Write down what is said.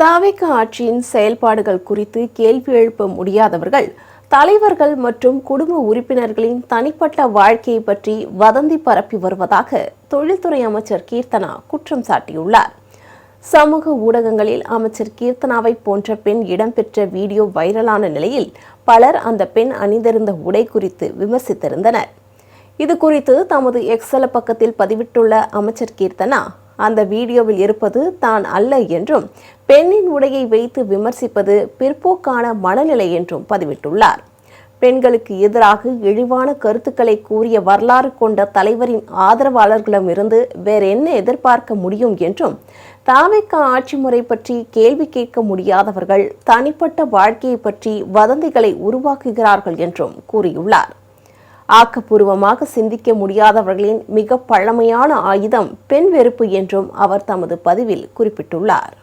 தாவேகா ஆட்சியின் செயல்பாடுகள் குறித்து கேள்வி எழுப்ப முடியாதவர்கள் தலைவர்கள் மற்றும் குடும்ப உறுப்பினர்களின் தனிப்பட்ட வாழ்க்கையை பற்றி வதந்தி பரப்பி வருவதாக தொழில்துறை அமைச்சர் கீர்த்தனா குற்றம் சாட்டியுள்ளார். சமூக ஊடகங்களில் அமைச்சர் கீர்த்தனாவை போன்ற பெண் இடம்பெற்ற வீடியோ வைரலான நிலையில் பலர் அந்த பெண் அணிந்திருந்த உடை குறித்து விமர்சித்திருந்தனர். இது குறித்து தமது எக்ஸல பக்கத்தில் பதிவிட்டுள்ள அமைச்சர் கீர்த்தனா, அந்த வீடியோவில் இருப்பது தான் அல்ல என்றும் பெண்ணின் உடையை வைத்து விமர்சிப்பது பிற்போக்கான மனநிலை என்றும் பதிவிட்டுள்ளார். பெண்களுக்கு எதிராக இழிவான கருத்துக்களை கூறிய வரலாறு கொண்ட தலைவரின் ஆதரவாளர்களிடமிருந்து வேற என்ன எதிர்பார்க்க முடியும் என்றும், தாவேகா ஆட்சி முறை பற்றி கேள்வி கேட்க முடியாதவர்கள் தனிப்பட்ட வாழ்க்கையை பற்றி வதந்திகளை உருவாக்குகிறார்கள் என்றும் கூறியுள்ளார். ஆக்கப்பூர்வமாக சிந்திக்க முடியாதவர்களின் மிக பழமையான ஆயுதம் பெண் வெறுப்பு என்றும் அவர் தமது பதிவில் குறிப்பிட்டுள்ளார்.